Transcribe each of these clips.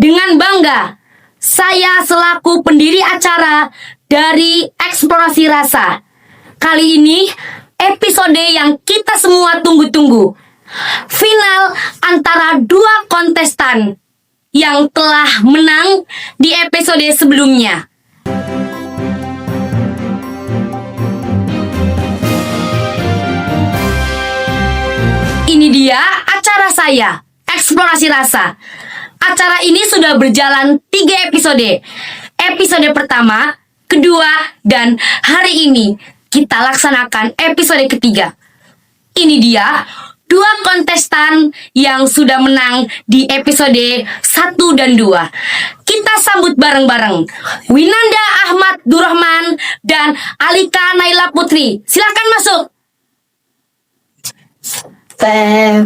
Dengan bangga, saya selaku pendiri acara dari Eksplorasi Rasa. Kali ini episode yang kita semua tunggu-tunggu. Final antara dua kontestan yang telah menang di episode sebelumnya. Ini dia acara saya, Eksplorasi Rasa. Acara ini sudah berjalan 3 episode. Episode pertama, kedua, dan hari ini kita laksanakan episode ketiga. Ini dia 2 kontestan yang sudah menang di episode 1 dan 2. Kita sambut bareng-bareng Winanda Ahmad Durrahman dan Alika Naila Putri. Silakan masuk.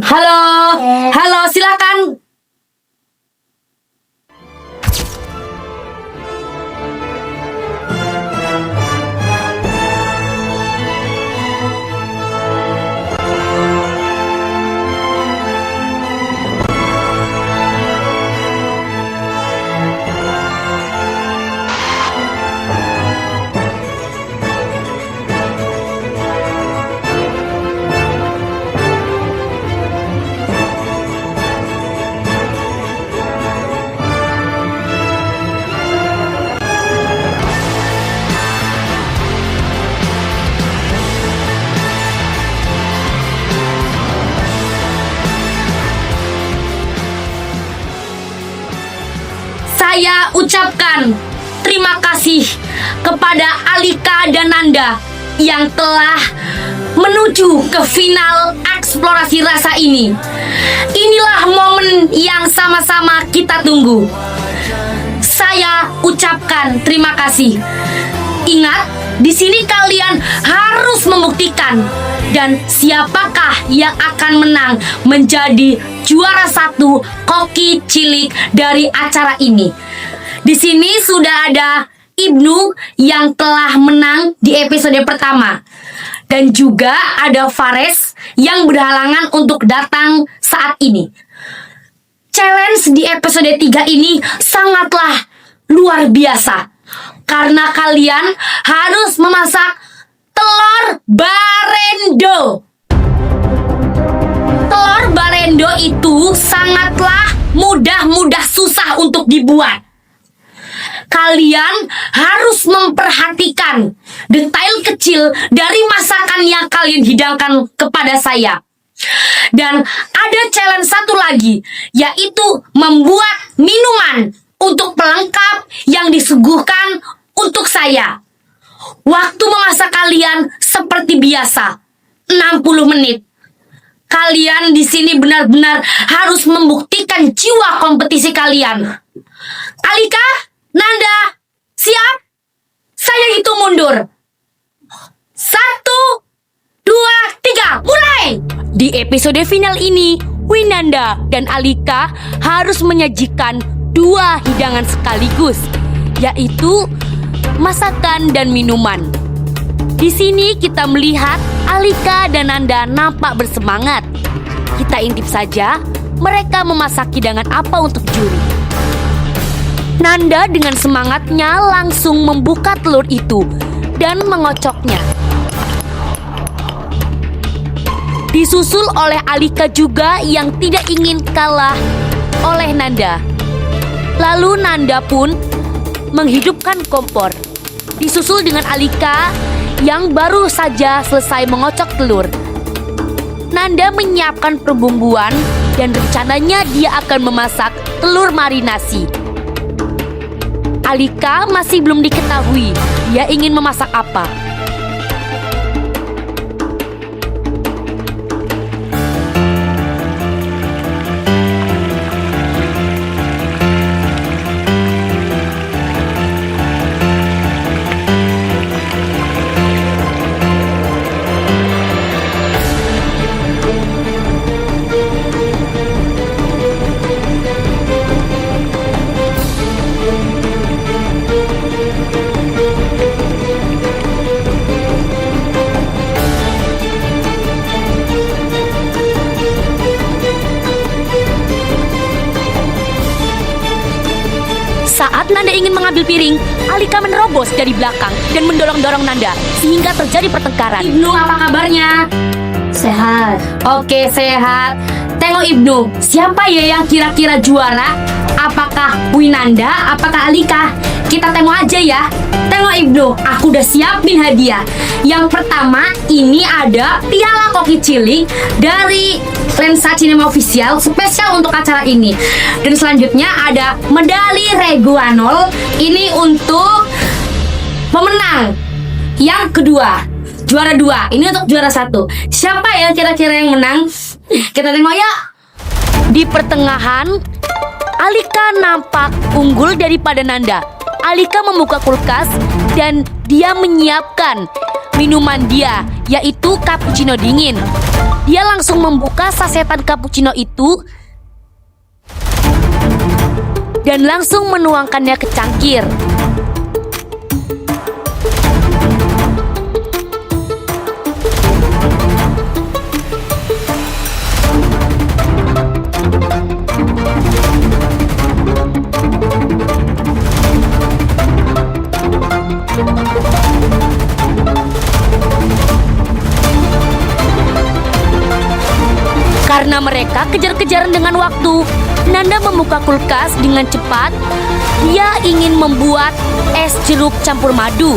Halo, silakan. Saya ucapkan terima kasih kepada Alika dan Nanda yang telah menuju ke final Eksplorasi Rasa ini. Inilah momen yang sama-sama kita tunggu. Saya ucapkan terima kasih. Ingat, di sini kalian harus membuktikan dan siapakah yang akan menang menjadi juara 1 koki cilik dari acara ini. Di sini sudah ada Ibnu yang telah menang di episode pertama. Dan juga ada Fares yang berhalangan untuk datang saat ini. Challenge di episode 3 ini sangatlah luar biasa. Karena kalian harus memasak telur barendo. Telur barendo itu sangatlah mudah susah untuk dibuat. Kalian harus memperhatikan detail kecil dari masakan yang kalian hidangkan kepada saya. Dan ada challenge satu lagi, yaitu membuat minuman untuk pelengkap yang disuguhkan untuk saya. Waktu memasak kalian seperti biasa, 60 menit. Kalian di sini benar-benar harus membuktikan jiwa kompetisi kalian. Alika, Nanda, siap? Saya hitung mundur. 1, 2, 3, mulai! Di episode final ini, Winanda dan Alika harus menyajikan 2 hidangan sekaligus, yaitu masakan dan minuman. Di sini kita melihat Alika dan Nanda nampak bersemangat. Kita intip saja mereka memasak hidangan apa untuk juri. Nanda dengan semangatnya langsung membuka telur itu dan mengocoknya. Disusul oleh Alika juga yang tidak ingin kalah oleh Nanda. Lalu Nanda pun menghidupkan kompor. Disusul dengan Alika yang baru saja selesai mengocok telur. Nanda menyiapkan perbumbuan dan rencananya dia akan memasak telur marinasi. Alika masih belum diketahui dia ingin memasak apa. Saat Nanda ingin mengambil piring, Alika menerobos dari belakang dan mendorong-dorong Nanda sehingga terjadi pertengkaran. Ibnu, apa kabarnya? Sehat. Oke, sehat. Tengok Ibnu, siapa ya yang kira-kira juara? Apakah Winanda, apakah Alika? Kita tengok aja ya. Tengok Ibnu, aku udah siapin hadiah. Yang pertama, ini ada piala koki cilik dari Lensa Cinema Official spesial untuk acara ini. Dan selanjutnya ada medali Reguanol. Ini untuk pemenang. Yang kedua, juara 2. Ini untuk juara 1. Siapa ya kira-kira yang menang? Kita tengok ya. Di pertengahan, Alika nampak unggul daripada Nanda. Alika membuka kulkas dan dia menyiapkan minuman dia, yaitu cappuccino dingin. Dia langsung membuka sasetan cappuccino itu dan langsung menuangkannya ke cangkir. Karena mereka kejar-kejaran dengan waktu, Nanda membuka kulkas dengan cepat. Dia ingin membuat es jeruk campur madu.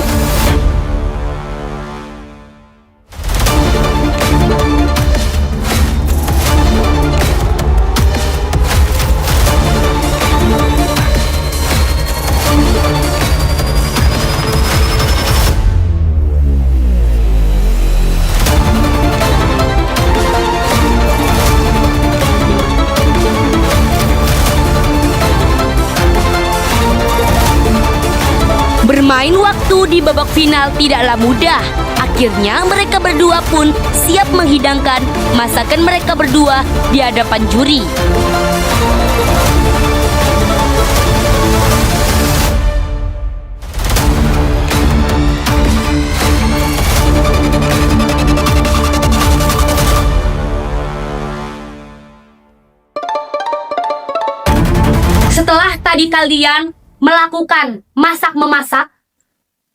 Bermain waktu di babak final tidaklah mudah. Akhirnya mereka berdua pun siap menghidangkan masakan mereka berdua di hadapan juri. Setelah tadi kalian melakukan masak-memasak,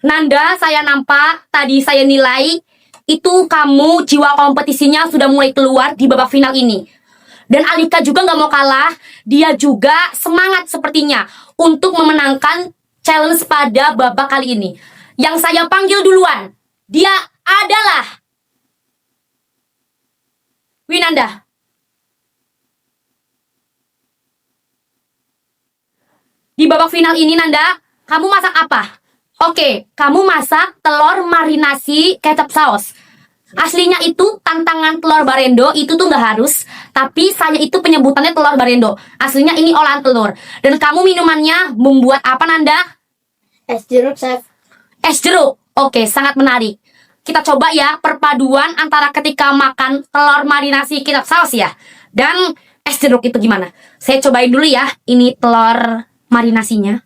Nanda, saya nampak, tadi saya nilai, itu kamu jiwa kompetisinya sudah mulai keluar di babak final ini. Dan Alika juga nggak mau kalah, dia juga semangat sepertinya untuk memenangkan challenge pada babak kali ini. Yang saya panggil duluan, dia adalah Winanda. Di babak final ini, Nanda, kamu masak apa? Oke, kamu masak telur marinasi kecap saus. Aslinya itu tantangan telur barendo, itu tuh nggak harus. Tapi saya itu penyebutannya telur barendo. Aslinya ini olahan telur. Dan kamu minumannya membuat apa, Nanda? Es jeruk, Chef. Es jeruk. Oke, sangat menarik. Kita coba ya perpaduan antara ketika makan telur marinasi kecap saus ya. Dan es jeruk itu gimana? Saya cobain dulu ya. Ini telur marinasinya.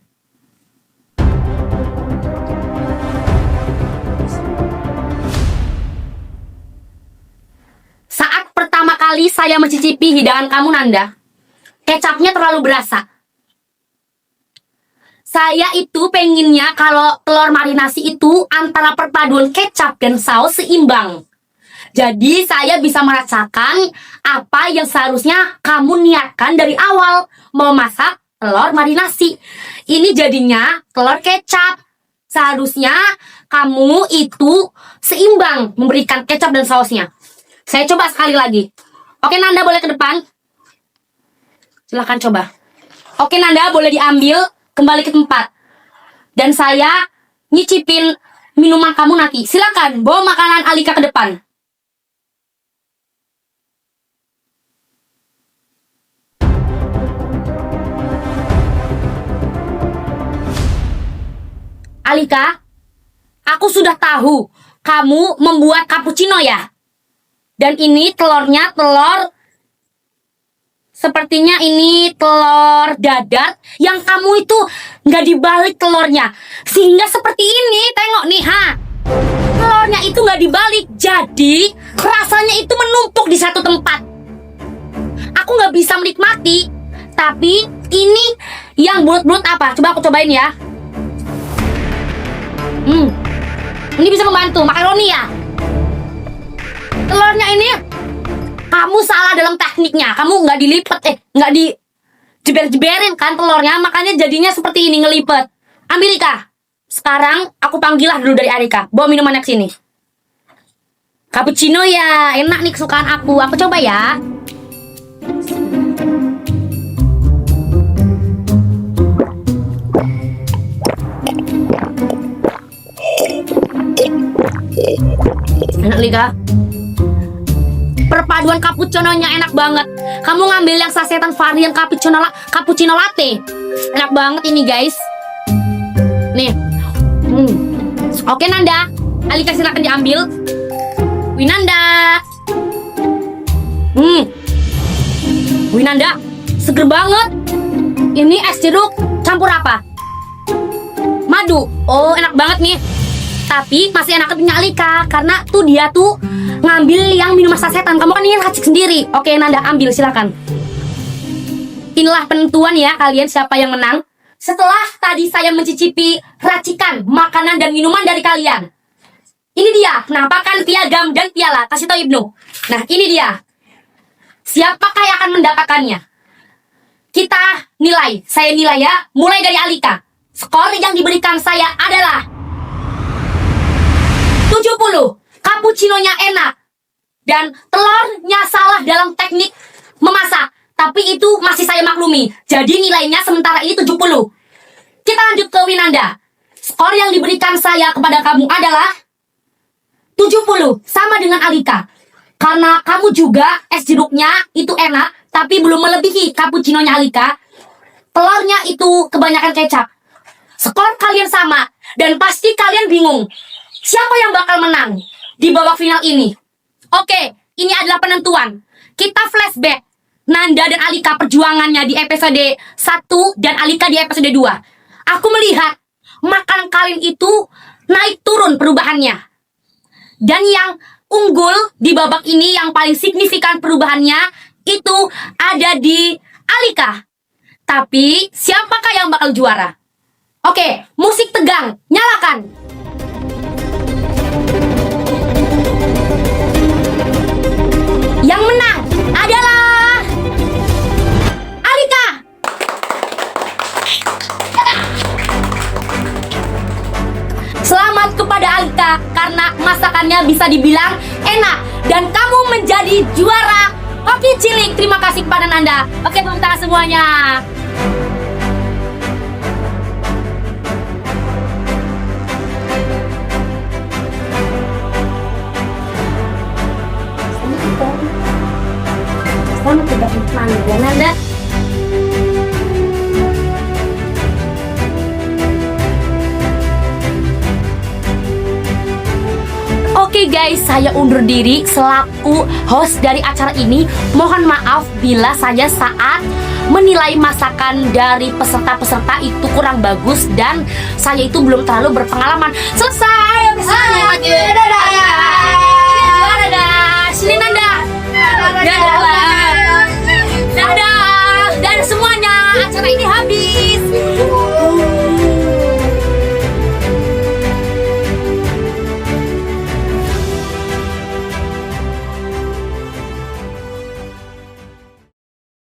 Saat pertama kali saya mencicipi hidangan kamu, Nanda, kecapnya terlalu berasa. Saya itu pengennya kalau telur marinasi itu antara perpaduan kecap dan saus seimbang. Jadi saya bisa merasakan apa yang seharusnya kamu niatkan dari awal mau masak telur marinasi. Ini jadinya telur kecap. Seharusnya kamu itu seimbang memberikan kecap dan sausnya. Saya coba sekali lagi. Oke, Nanda boleh ke depan. Silahkan coba. Oke, Nanda boleh diambil kembali ke tempat. Dan saya nyicipin minuman kamu nanti. Silakan bawa makanan Alika ke depan. Alika, aku sudah tahu kamu membuat cappuccino ya. Dan ini telurnya telur, sepertinya ini telur dadar yang kamu itu nggak dibalik telurnya. Sehingga seperti ini, tengok nih, telurnya itu nggak dibalik. Jadi rasanya itu menumpuk di satu tempat. Aku nggak bisa menikmati. Tapi Ini yang bulat-bulat apa? Coba aku cobain ya. Ini bisa membantu makaroni ya. Telurnya ini kamu salah dalam tekniknya. Kamu nggak dilipet, nggak di jeber-jeberin kan telurnya, makanya jadinya seperti ini ngelipet. Amerika. Sekarang aku panggilah dulu dari Arika. Bawa minumannya ke sini. Cappuccino ya, enak nih kesukaan aku. Aku coba ya. Enak Lika. Perpaduan cappuccino-nya enak banget. Kamu ngambil yang sasetan varian cappuccino latte. Enak banget ini guys. Nih. Oke Nanda, Alika silakan diambil. Winanda. Winanda, seger banget. Ini es jeruk campur apa? Madu. Oh, enak banget nih. Tapi masih enak punya Alika karena tuh dia tuh ngambil yang minuman sasetan. Kamu kan ingin racik sendiri. Oke Nanda, ambil silakan. Inilah penentuan ya kalian siapa yang menang. Setelah tadi saya mencicipi racikan makanan dan minuman dari kalian. Ini dia penampakan piagam dan piala. Kasih tahu Ibnu. Nah ini dia. Siapakah yang akan mendapatkannya? Kita nilai. Saya nilai ya. Mulai dari Alika. Skor yang diberikan saya adalah 70. Cappuccino-nya enak. Dan telurnya salah dalam teknik memasak. Tapi itu masih saya maklumi. Jadi nilainya sementara ini 70. Kita lanjut ke Winanda. Skor yang diberikan saya kepada kamu adalah 70. Sama dengan Alika. Karena kamu juga es jeruknya itu enak. Tapi belum melebihi cappuccino-nya Alika. Telurnya itu kebanyakan kecap. Skor kalian sama. Dan pasti kalian bingung. Siapa yang bakal menang di babak final ini? Oke, ini adalah penentuan. Kita flashback Nanda dan Alika perjuangannya di episode 1 dan Alika di episode 2. Aku melihat makanan kalian itu naik turun perubahannya. Dan yang unggul di babak ini yang paling signifikan perubahannya itu ada di Alika. Tapi siapakah yang bakal juara? Oke, musik tegang, nyalakan. Yang menang adalah Alika. Selamat kepada Alika karena masakannya bisa dibilang enak dan kamu menjadi juara. Oke Cilik, terima kasih kepada Nanda. Oke, tepuk tangan semuanya. Selamat tidak menikmati ya Nanda. Oke guys, saya undur diri selaku host dari acara ini. Mohon maaf bila saya saat menilai masakan dari peserta-peserta itu kurang bagus dan saya itu belum terlalu berpengalaman. Selesai episodenya. Dadah.